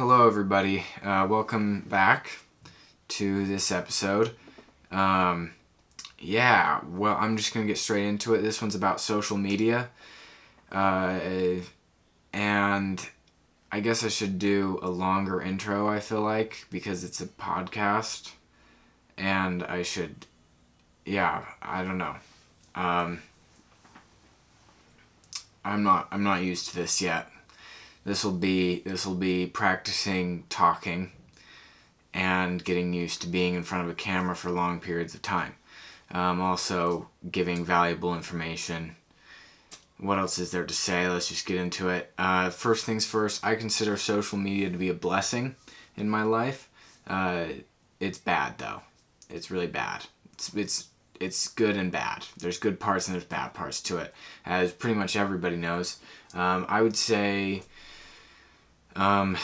Hello, everybody. Welcome back to this episode. I'm just going to get straight into it. This one's about social media. And I guess I should do a longer intro, I feel like, because it's a podcast. And I should, I don't know. I'm not used to this yet. This will be practicing talking and getting used to being in front of a camera for long periods of time. Also giving valuable information. What else is there to say? Let's just get into it. First things first, I consider social media to be a blessing in my life. It's bad though. It's really bad. It's good and bad. There's good parts and there's bad parts to it, as pretty much everybody knows. I would say I'm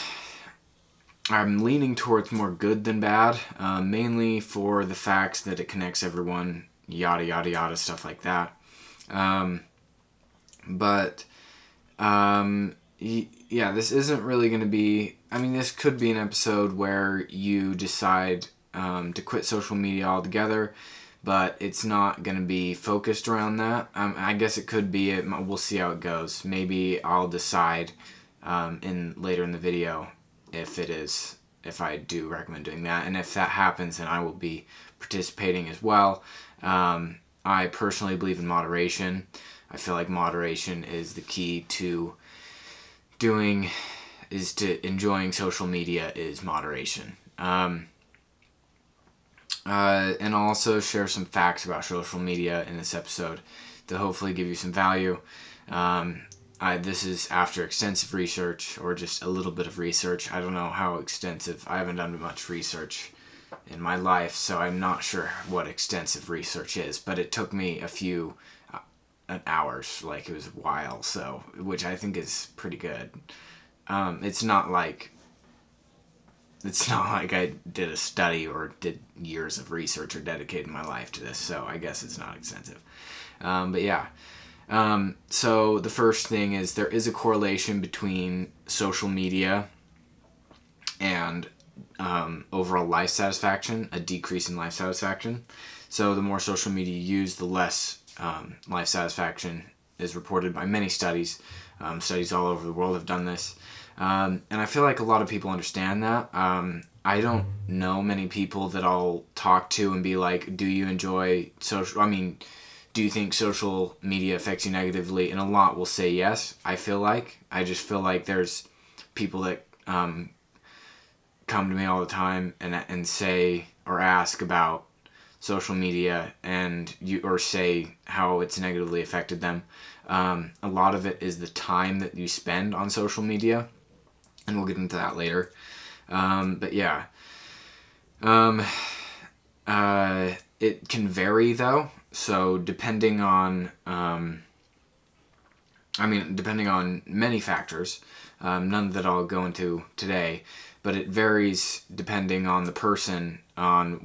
leaning towards more good than bad, mainly for the facts that it connects everyone, yada yada yada, stuff like that. This isn't really going to be, this could be an episode where you decide to quit social media altogether, but it's not going to be focused around that. I guess it could be. We'll see how it goes. Maybe I'll decide later in the video if I do recommend doing that, and if that happens, then I will be participating as well. I personally believe in moderation. I feel like moderation is the key to enjoying social media is moderation. And I'll also share some facts about social media in this episode to hopefully give you some value. This is after extensive research, or just a little bit of research. I don't know how extensive. I haven't done much research in my life, so I'm not sure what extensive research is, but it took me a few hours, like it was a while, so, which I think is pretty good. It's not like I did a study or did years of research or dedicated my life to this, so I guess it's not extensive. So the first thing is there is a correlation between social media and overall life satisfaction, a decrease in life satisfaction. So the more social media you use, the less life satisfaction is reported by many studies. Studies all over the world have done this. And I feel like a lot of people understand that. I don't know many people that I'll talk to and be like, do you enjoy do you think social media affects you negatively? And a lot will say yes, I just feel like there's people that come to me all the time and say or ask about social media or say how it's negatively affected them. A lot of it is the time that you spend on social media, and we'll get into that later. It can vary though. So depending on many factors, none that I'll go into today, but it varies depending on the person, on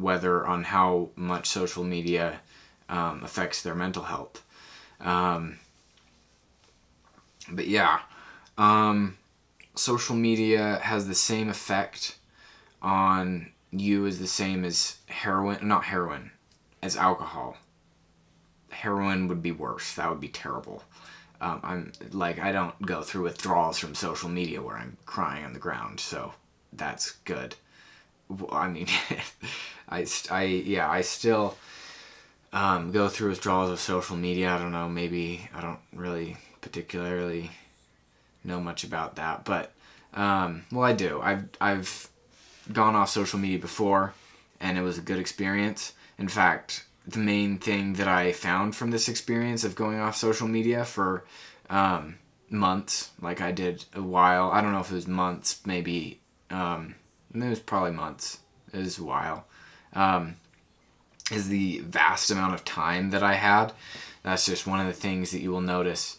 how much social media affects their mental health. Social media has the same effect on you as the same as as alcohol. Heroin would be worse. That would be terrible. I don't go through withdrawals from social media where I'm crying on the ground, so that's good. I still go through withdrawals of social media. I don't know, maybe I don't really particularly know much about that, but I do. I've gone off social media before, and it was a good experience. In fact, the main thing that I found from this experience of going off social media for months, like I did a while, I don't know if it was months, maybe, it was probably months, it was a while, is the vast amount of time that I had. That's just one of the things that you will notice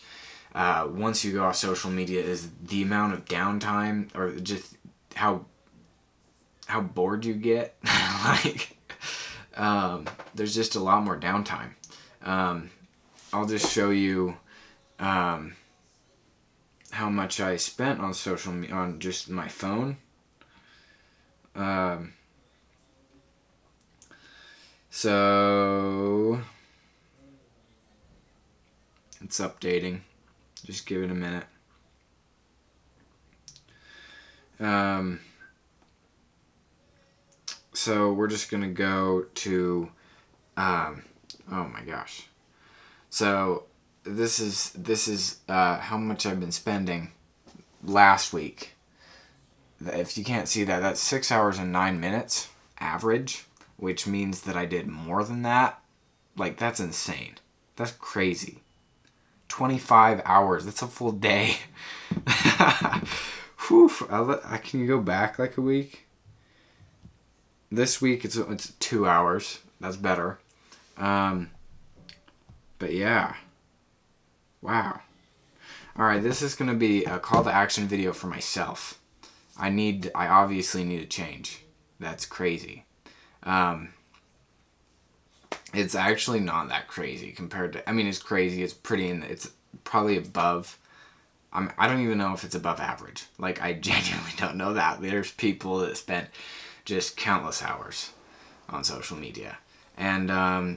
once you go off social media, is the amount of downtime, or just how bored you get. There's just a lot more downtime. I'll just show you how much I spent on social media, on just my phone. So it's updating. Just give it a minute. So we're just gonna go to, oh my gosh. So this is how much I've been spending last week. If you can't see that, that's 6 hours and 9 minutes average, which means that I did more than that. Like, that's insane. That's crazy. 25 hours. That's a full day. Whew. Can you go back like a week? This week it's 2 hours. That's better. But yeah. Wow. Alright, this is going to be a call to action video for myself. I obviously need a change. That's crazy. It's actually not that crazy compared to, it's crazy. It's it's probably above. I don't even know if it's above average. Like, I genuinely don't know that. There's people that spent just countless hours on social media. And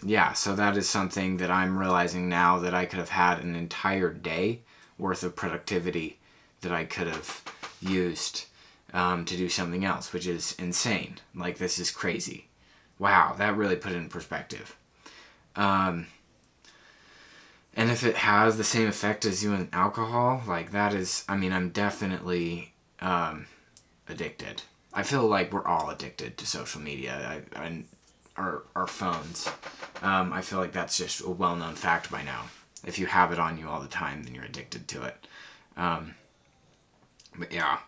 yeah, so that is something that I'm realizing now, that I could have had an entire day worth of productivity that I could have used to do something else, which is insane. Like, this is crazy. Wow, that really put it in perspective. And if it has the same effect as doing alcohol, like, that is, I'm definitely addicted. I feel like we're all addicted to social media and our phones. I feel like that's just a well-known fact by now. If you have it on you all the time, then you're addicted to it. But yeah.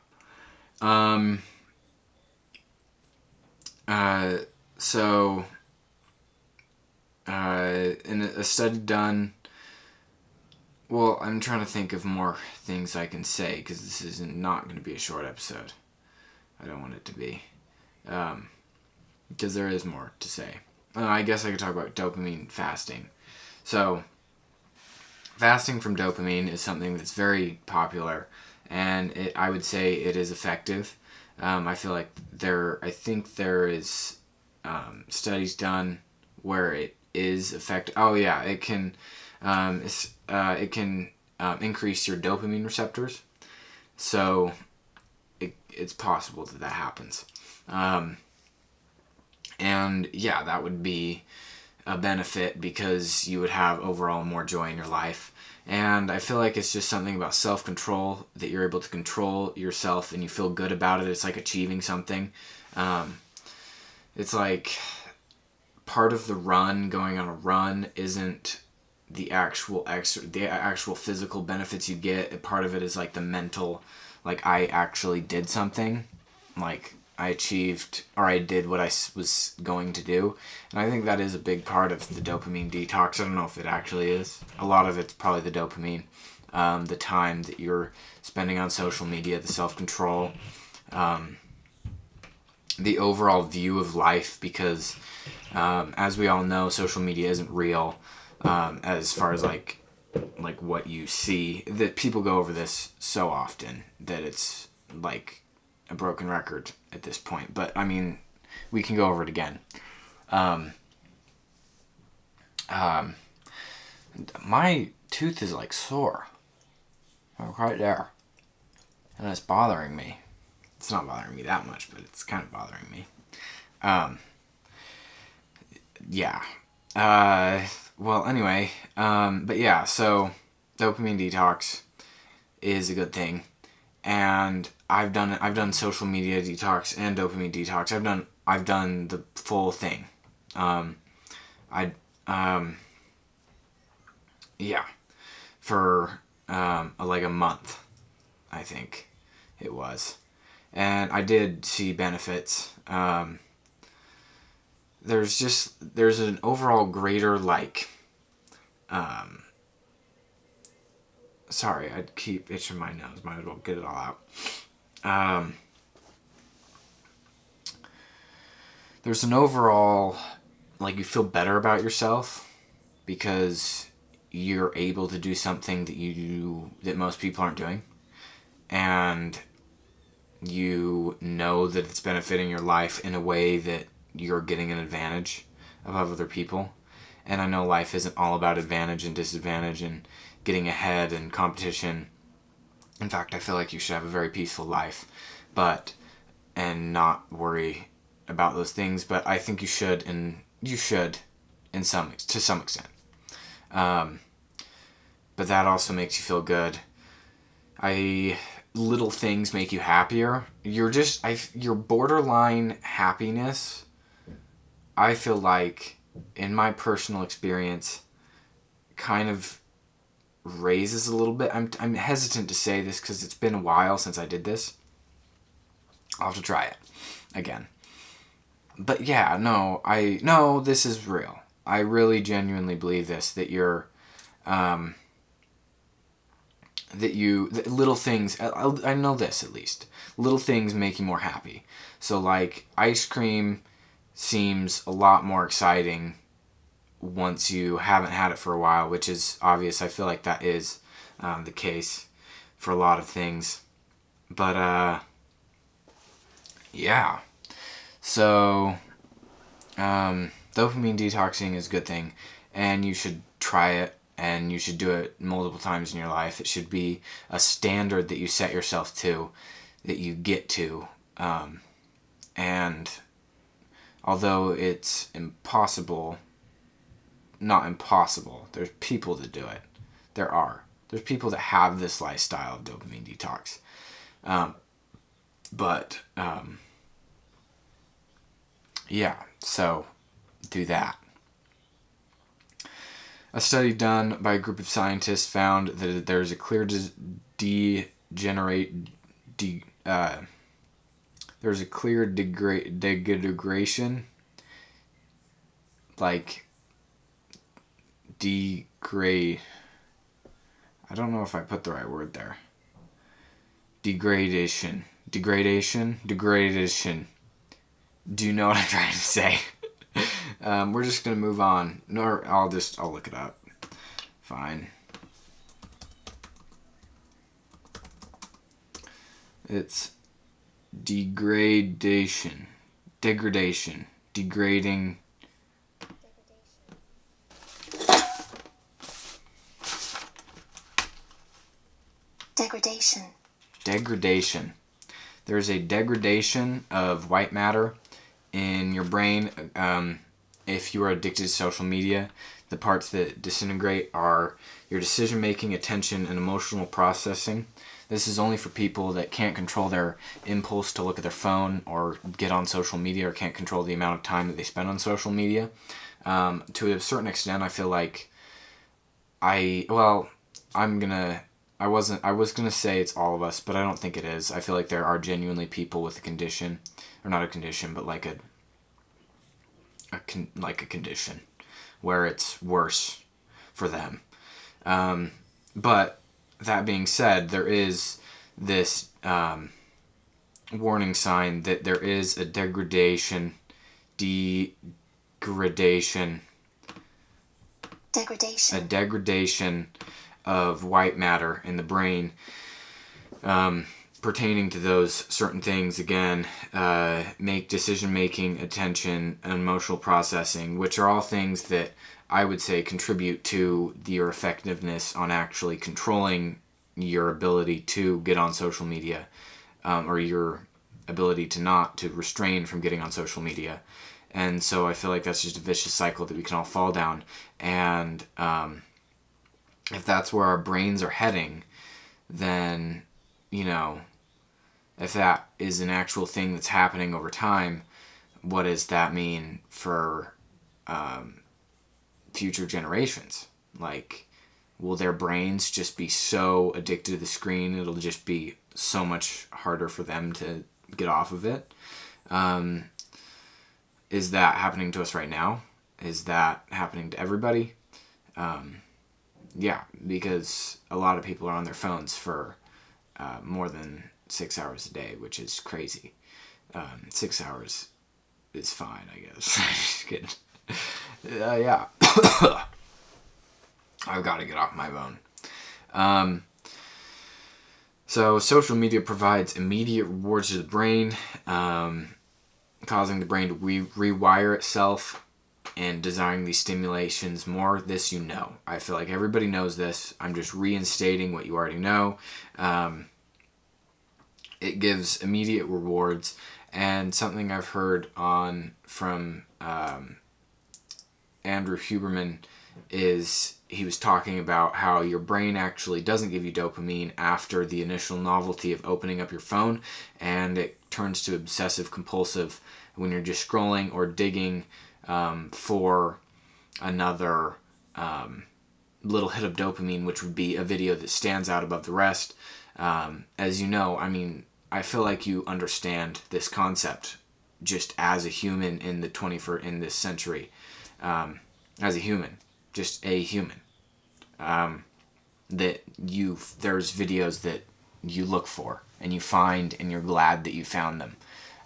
So, in a study done, well, I'm trying to think of more things I can say, because this is not going to be a short episode. I don't want it to be. Because there is more to say. I guess I could talk about dopamine fasting. So, fasting from dopamine is something that's very popular, and I would say it is effective. I feel like I think there is studies done where it is effective. Oh yeah, it can increase your dopamine receptors, so it's possible that happens. And yeah, that would be a benefit, because you would have overall more joy in your life. And I feel like it's just something about self-control, that you're able to control yourself and you feel good about it. It's like achieving something. It's like part of the run, going on a run, isn't the actual physical benefits you get. Part of it is like the mental, like, I actually did something, like I achieved, or I did what I was going to do. And I think that is a big part of the dopamine detox. I don't know if it actually is. A lot of it's probably the dopamine, the time that you're spending on social media, the self-control, the overall view of life, because as we all know, social media isn't real, as far as like what you see. That people go over this so often that it's like a broken record at this point, but we can go over it again. My tooth is like sore, right there, and it's bothering me. It's not bothering me that much, but it's kind of bothering me. Yeah. Well, anyway, but yeah, so dopamine detox is a good thing. And I've done social media detox and dopamine detox. I've done the full thing. Yeah, for like a month, I think it was, and I did see benefits. There's an overall greater, like, sorry, I keep itching my nose. Might as well get it all out. There's an overall, like, you feel better about yourself because you're able to do something that most people aren't doing. And You know that it's benefiting your life in a way that you're getting an advantage above other people. And I know life isn't all about advantage and disadvantage and getting ahead and competition. In fact, I feel like you should have a very peaceful life, and not worry about those things. But I think you should, to some extent. But that also makes you feel good. Little things make you happier. Your borderline happiness, I feel like, in my personal experience, kind of raises a little bit. I'm hesitant to say this because it's been a while since I did this. I'll have to try it again. But yeah, no, this is real. I really genuinely believe this, that little things, I know this at least, little things make you more happy. So like ice cream seems a lot more exciting once you haven't had it for a while, which is obvious. I feel like that is the case for a lot of things. But yeah. So dopamine detoxing is a good thing, and you should try it, and you should do it multiple times in your life. It should be a standard that you set yourself to, that you get to. And although it's not impossible, there's people that do it. There's people that have this lifestyle of dopamine detox. Yeah, so do that. A study done by a group of scientists found that there's a clear degradation, like degrade. I don't know if I put the right word there. Degradation. Do you know what I'm trying to say? We're just gonna move on. No, I'll look it up. Fine. It's degrading. Degradation. There's a degradation of white matter in your brain. If you are addicted to social media, the parts that disintegrate are your decision making, attention, and emotional processing. This is only for people that can't control their impulse to look at their phone or get on social media, or can't control the amount of time that they spend on social media. To a certain extent, I feel like I was gonna say it's all of us, but I don't think it is. I feel like there are genuinely people with a condition, or not a condition, but like a condition where it's worse for them. But that being said, there is this warning sign that there is a degradation of white matter in the brain, pertaining to those certain things. Again, make decision making, attention, and emotional processing, which are all things that I would say contribute to your effectiveness on actually controlling your ability to get on social media, or your ability to restrain from getting on social media. And so I feel like that's just a vicious cycle that we can all fall down. And if that's where our brains are heading, then, if that is an actual thing that's happening over time, what does that mean for future generations? Like, will their brains just be so addicted to the screen, it'll just be so much harder for them to get off of it? Is that happening to us right now? Is that happening to everybody? Yeah, because a lot of people are on their phones for more than 6 hours a day, which is crazy. 6 hours is fine, I guess. Just kidding. Yeah. I've got to get off my phone. So social media provides immediate rewards to the brain, causing the brain to rewire itself and desiring these stimulations more. This you know. I feel like everybody knows this. I'm just reinstating what you already know. It gives immediate rewards, and something I've heard from Andrew Huberman is he was talking about how your brain actually doesn't give you dopamine after the initial novelty of opening up your phone, and it turns to obsessive compulsive when you're just scrolling or digging for another little hit of dopamine, which would be a video that stands out above the rest. As you know, I mean, I feel like you understand this concept just as a human in the 21st, in this century, as a human, just a human. That there's videos that you look for and you find, and you're glad that you found them.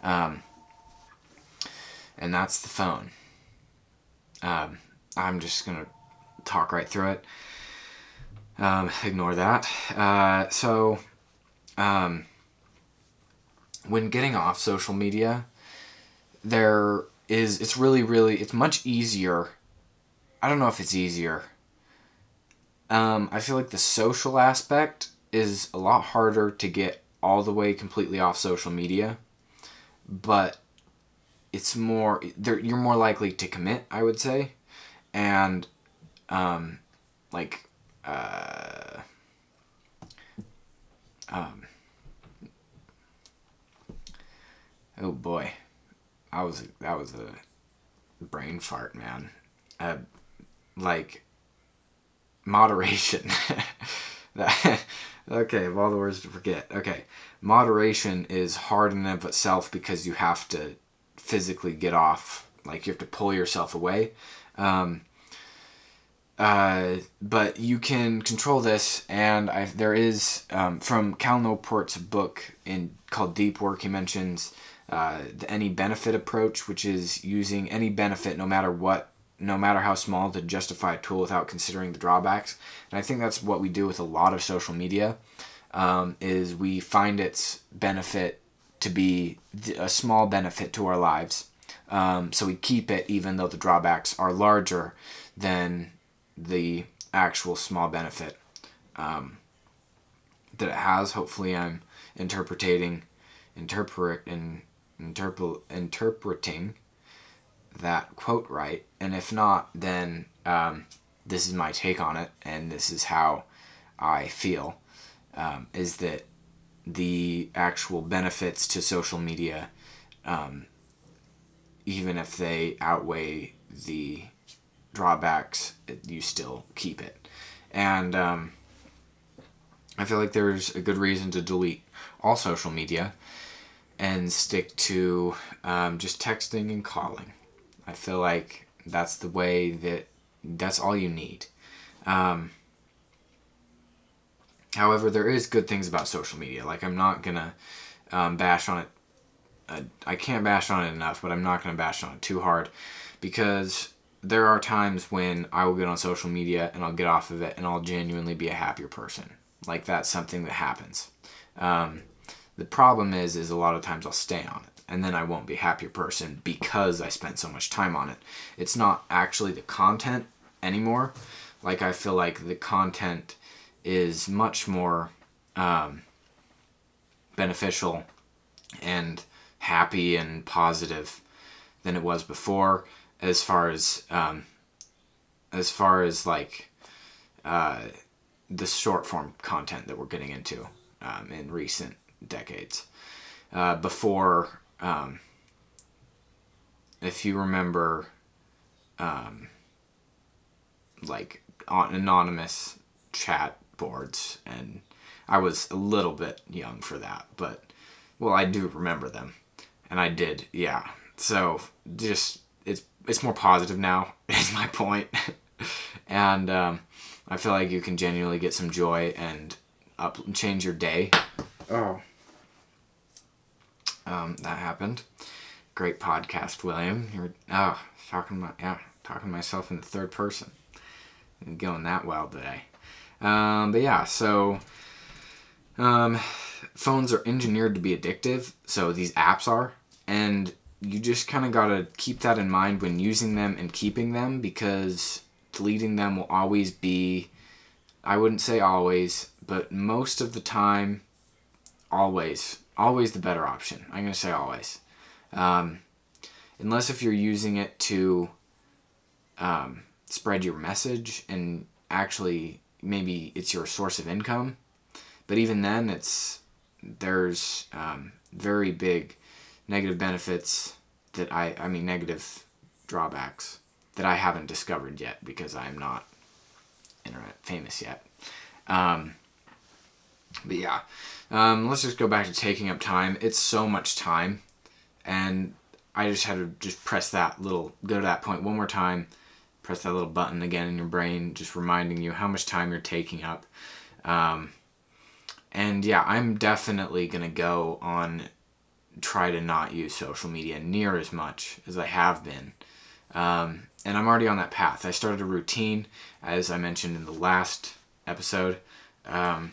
And that's the phone. I'm just gonna talk right through it. Ignore that. When getting off social media, it's much easier. I don't know if it's easier. I feel like the social aspect is a lot harder to get all the way completely off social media, but it's more, you're more likely to commit, I would say, and oh boy, that was a brain fart, man. Moderation. Okay, of all the words to forget. Okay, moderation is hard in and of itself because you have to physically get off. Like, you have to pull yourself away. But you can control this, and there is, from Cal Newport's book called Deep Work, he mentions the any benefit approach, which is using any benefit, no matter how small, to justify a tool without considering the drawbacks. And I think that's what we do with a lot of social media, is we find its benefit to be a small benefit to our lives. So we keep it even though the drawbacks are larger than the actual small benefit that it has. Hopefully I'm interpreting that quote right, and if not, then this is my take on it, and this is how I feel, is that the actual benefits to social media, even if they outweigh the drawbacks, you still keep it. And I feel like there's a good reason to delete all social media and stick to just texting and calling. I feel like that's the way that's all you need. However, there is good things about social media. Like, I'm not gonna bash on it. I can't bash on it enough, but I'm not gonna bash on it too hard, because there are times when I will get on social media and I'll get off of it and I'll genuinely be a happier person. Like, that's something that happens. The problem is a lot of times I'll stay on it, and then I won't be a happier person because I spent so much time on it. It's not actually the content anymore. Like, I feel like the content is much more beneficial and happy and positive than it was before, as far as like the short form content that we're getting into in recent decades. Before, if you remember, like on anonymous chat boards, and I was a little bit young for that, but well, I do remember them, and I did, yeah. So just it's more positive now, is my point. And I feel like you can genuinely get some joy and change your day. Oh. That happened. Great podcast, William. You're talking to myself in the third person. I'm going that well today. But yeah, so Phones are engineered to be addictive, so these apps are, and you just kind of gotta keep that in mind when using them and keeping them, because deleting them will always be, I wouldn't say always, but most of the time, always the better option. I'm gonna say always. Unless if you're using it to spread your message and actually maybe it's your source of income, but even then there's very big negative benefits that I mean negative drawbacks that I haven't discovered yet because I'm not internet famous yet. But yeah, let's just go back to taking up time. It's so much time, and I just had to just go to that point one more time, press that little button again in your brain, just reminding you how much time you're taking up. And yeah, I'm definitely going to go on, try to not use social media near as much as I have been. And I'm already on that path. I started a routine, as I mentioned in the last episode. And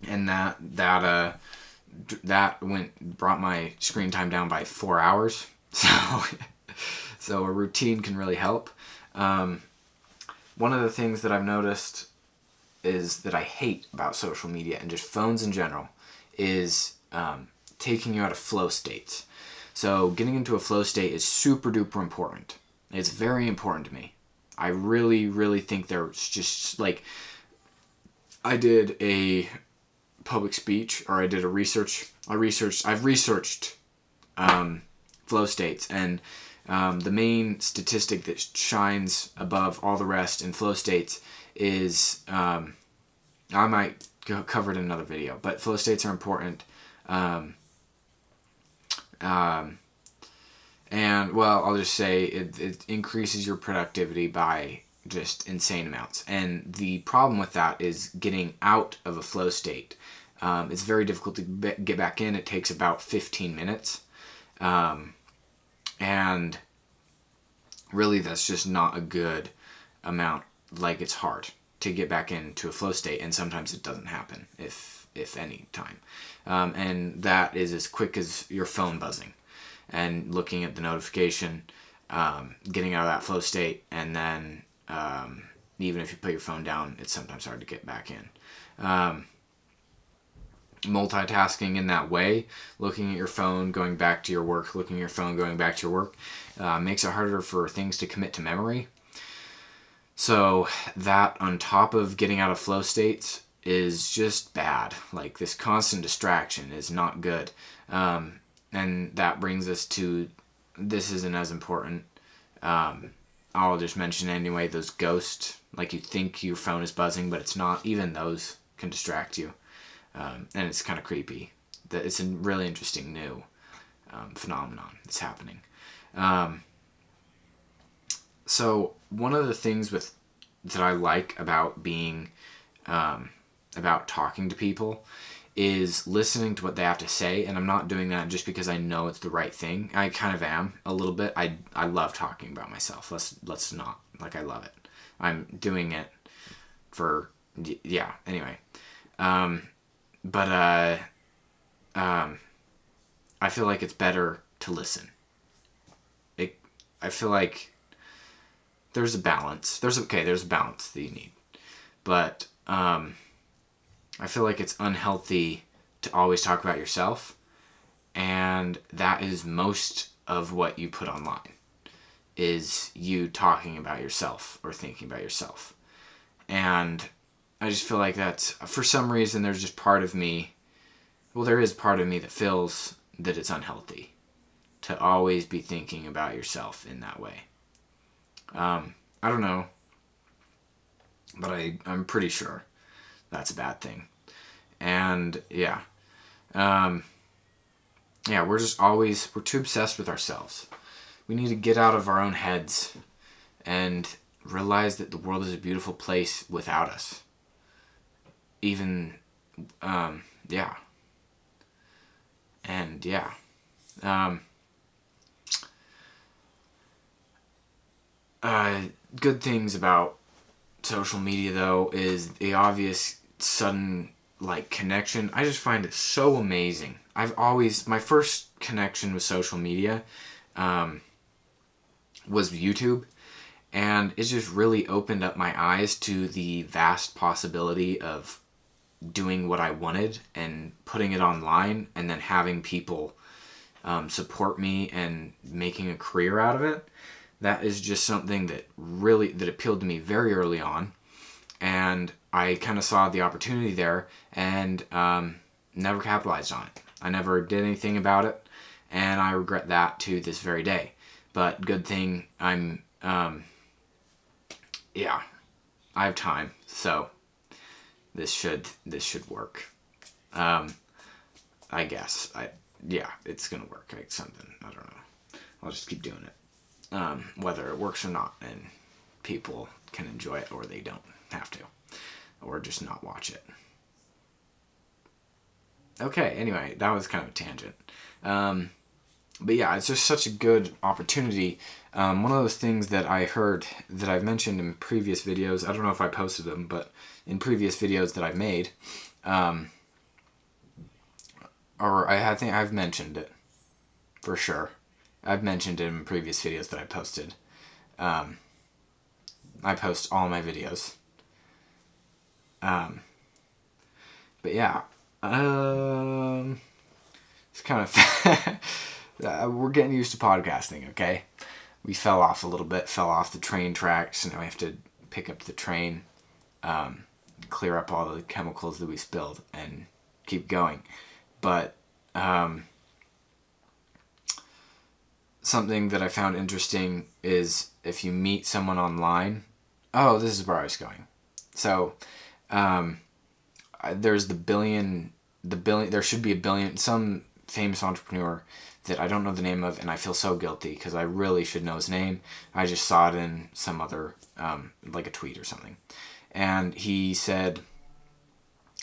that brought my screen time down by 4 hours. So a routine can really help. One of the things that I've noticed is that I hate about social media and just phones in general is taking you out of flow states. So getting into a flow state is super duper important. It's very important to me. I really, really think there's just like, I did a public speech, or I've researched flow states, and the main statistic that shines above all the rest in flow states is, I might cover it in another video, but flow states are important. And well, I'll just say it increases your productivity by just insane amounts. And the problem with that is getting out of a flow state. It's very difficult to get back in. It takes about 15 minutes. And really that's just not a good amount. Like, it's hard to get back into a flow state, and sometimes it doesn't happen, if any time. And that is as quick as your phone buzzing and looking at the notification, getting out of that flow state, and then even if you put your phone down, it's sometimes hard to get back in. Multitasking in that way, looking at your phone, going back to your work, looking at your phone, going back to your work, makes it harder for things to commit to memory. So that, on top of getting out of flow states, is just bad. Like, this constant distraction is not good. And that brings us to, this isn't as important. I'll just mention anyway, those ghosts, like, you think your phone is buzzing, but it's not. Even those can distract you. And it's kind of creepy. It's a really interesting new phenomenon that's happening. So one of the things that I like about being, about talking to people, is listening to what they have to say. And I'm not doing that just because I know it's the right thing. I kind of am a little bit. I love talking about myself. Let's not, like, I love it. I'm doing it for, yeah, anyway. But I feel like it's better to listen. I feel like there's a balance. There's a balance that you need. But I feel like it's unhealthy to always talk about yourself, and that is most of what you put online, is you talking about yourself or thinking about yourself. And I just feel like that's, for some reason, there's just part of me, well, there is part of me that feels that it's unhealthy to always be thinking about yourself in that way. I don't know, but I'm pretty sure that's a bad thing. And yeah, we're too obsessed with ourselves. We need to get out of our own heads and realize that the world is a beautiful place without us. Even, yeah. And yeah. Good things about social media, though, is the obvious sudden, like connection. I just find it so amazing. My first connection with social media was YouTube, and it just really opened up my eyes to the vast possibility of doing what I wanted and putting it online, and then having people support me and making a career out of it. That is just something that appealed to me very early on, and I kind of saw the opportunity there and never capitalized on it. I never did anything about it, and I regret that to this very day. But good thing I have time, so this should work. I guess it's gonna work. I don't know. I'll just keep doing it, whether it works or not, and people can enjoy it or they don't have to, or just not watch it. Okay. Anyway, that was kind of a tangent. But yeah, it's just such a good opportunity. One of those things that I heard that I've mentioned in previous videos, I don't know if I posted them, but in previous videos that I've made, or I think I've mentioned it, for sure. I've mentioned it in previous videos that I posted. I post all my videos. But yeah, it's kind of, we're getting used to podcasting, okay? We fell off the train tracks, and now we have to pick up the train, clear up all the chemicals that we spilled, and keep going. But something that I found interesting is if you meet someone online. Oh, this is where I was going. So there's there should be a billion, some famous entrepreneur that I don't know the name of, and I feel so guilty because I really should know his name. I just saw it in some other, like a tweet or something. And he said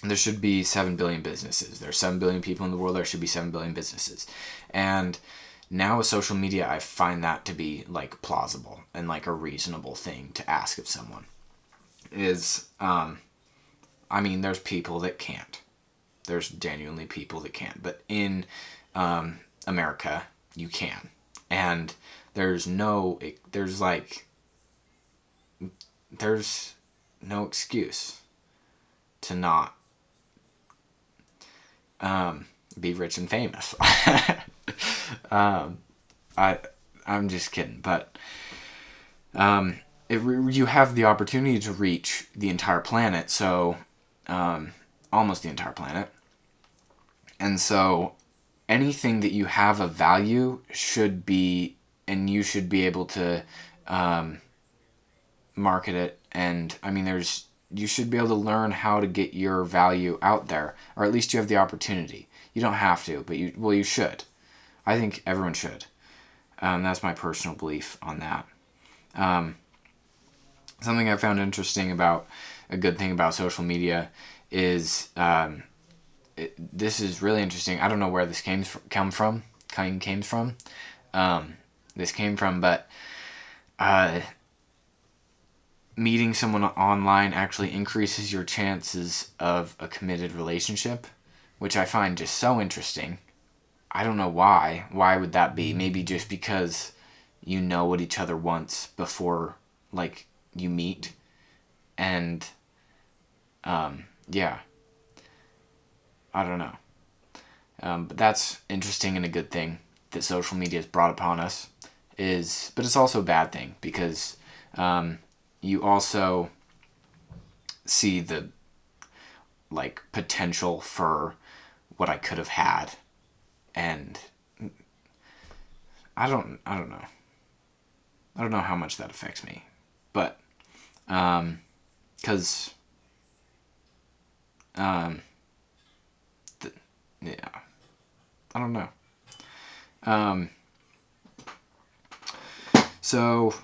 there should be 7 billion businesses. There are 7 billion people in the world. There should be 7 billion businesses. And now with social media, I find that to be like plausible and like a reasonable thing to ask of someone. There's people that can't. There's genuinely people that can't. But in America, you can. And there's no excuse to not be rich and famous. I'm just kidding, but you have the opportunity to reach the entire planet, so almost the entire planet, and so anything that you have of value should be, and you should be able to market it, and you should be able to learn how to get your value out there, or at least you have the opportunity. You don't have to, but you should. I think everyone should. That's my personal belief on that. Something I found interesting about a good thing about social media is this is really interesting. I don't know where this came from. But meeting someone online actually increases your chances of a committed relationship, which I find just so interesting. I don't know why. Why would that be? Maybe just because you know what each other wants before, like, you meet. And, yeah. I don't know. But that's interesting and a good thing that social media has brought upon us. But it's also a bad thing because you also see the, like, potential for what I could have had. And I don't know. I don't know how much that affects me, but because yeah, I don't know. So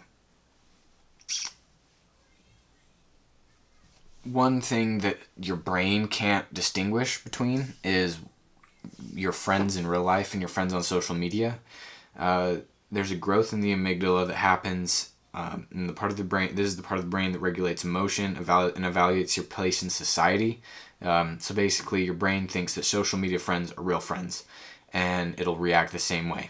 one thing that your brain can't distinguish between is your friends in real life and your friends on social media. There's a growth in the amygdala that happens And the part of the brain, this is the part of the brain that regulates emotion, and evaluates your place in society. So basically, your brain thinks that social media friends are real friends, and it'll react the same way,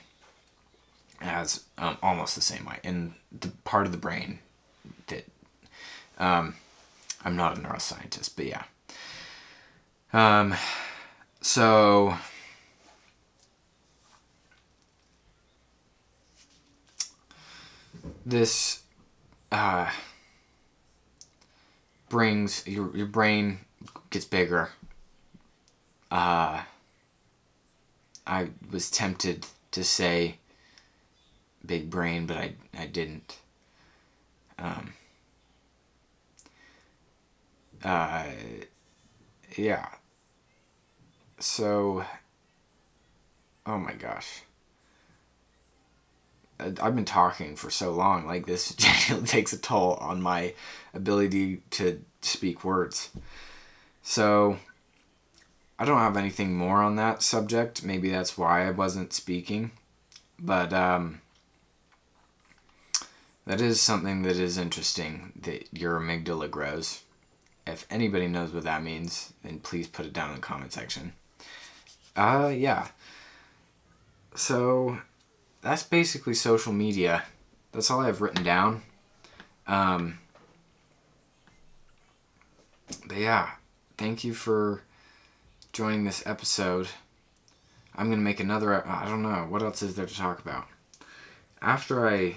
as almost the same way. And the part of the brain that I'm not a neuroscientist, but yeah. So this brings your brain gets bigger. I was tempted to say big brain, but I didn't. Yeah. So, oh my gosh. I've been talking for so long, like this genuinely takes a toll on my ability to speak words. So, I don't have anything more on that subject. Maybe that's why I wasn't speaking. But that is something that is interesting, that your amygdala grows. If anybody knows what that means, then please put it down in the comment section. Yeah. So, that's basically social media. That's all I have written down. But yeah, thank you for joining this episode. I'm going to make another, I don't know, what else is there to talk about? After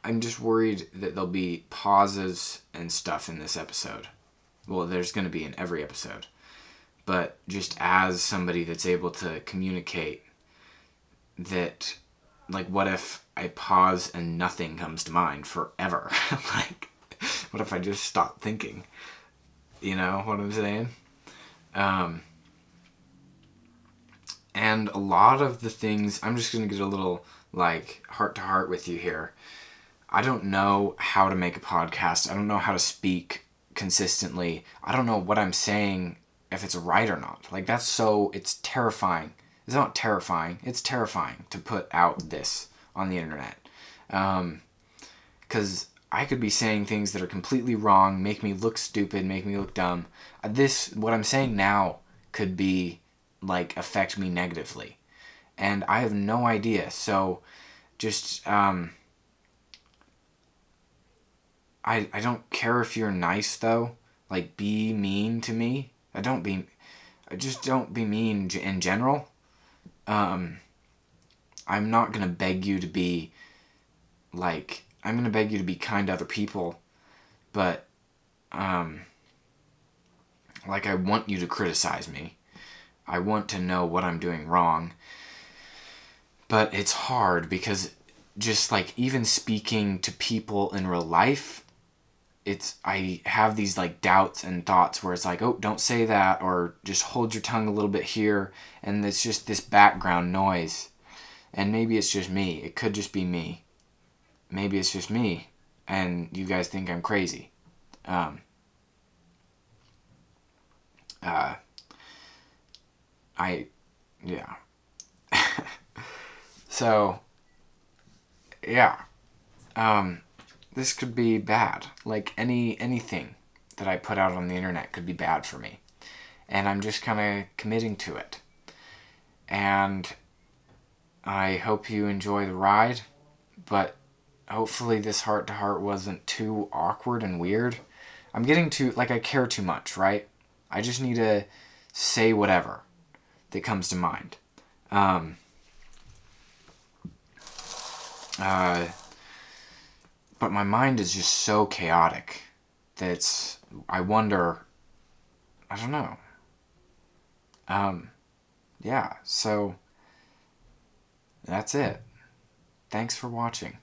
I'm just worried that there'll be pauses and stuff in this episode. Well, there's going to be in every episode. But just as somebody that's able to communicate, that, like, what if I pause and nothing comes to mind forever? Like, what if I just stop thinking? You know what I'm saying? And a lot of the things, I'm just going to get a little, like, heart-to-heart with you here. I don't know how to make a podcast. I don't know how to speak consistently. I don't know what I'm saying, if it's right or not. Like, it's terrifying. It's not terrifying. It's terrifying to put out this on the internet. Because I could be saying things that are completely wrong, make me look stupid, make me look dumb. What I'm saying now could be, like, affect me negatively. And I have no idea. So, just, I don't care if you're nice, though. Like, be mean to me. Just don't be mean in general. I'm not gonna beg you to be, like, I'm gonna beg you to be kind to other people, but, like, I want you to criticize me. I want to know what I'm doing wrong. But it's hard because just, like, even speaking to people in real life, I have these, like, doubts and thoughts where it's like, oh, don't say that, or just hold your tongue a little bit here, and it's just this background noise. And maybe it's just me. It could just be me. Maybe it's just me, and you guys think I'm crazy. Yeah. So, yeah. This could be bad. Like, anything that I put out on the internet could be bad for me. And I'm just kind of committing to it. And I hope you enjoy the ride, but hopefully this heart-to-heart wasn't too awkward and weird. I'm getting too, like, I care too much, right? I just need to say whatever that comes to mind. But my mind is just so chaotic that I wonder, I don't know. Yeah, so that's it. Thanks for watching.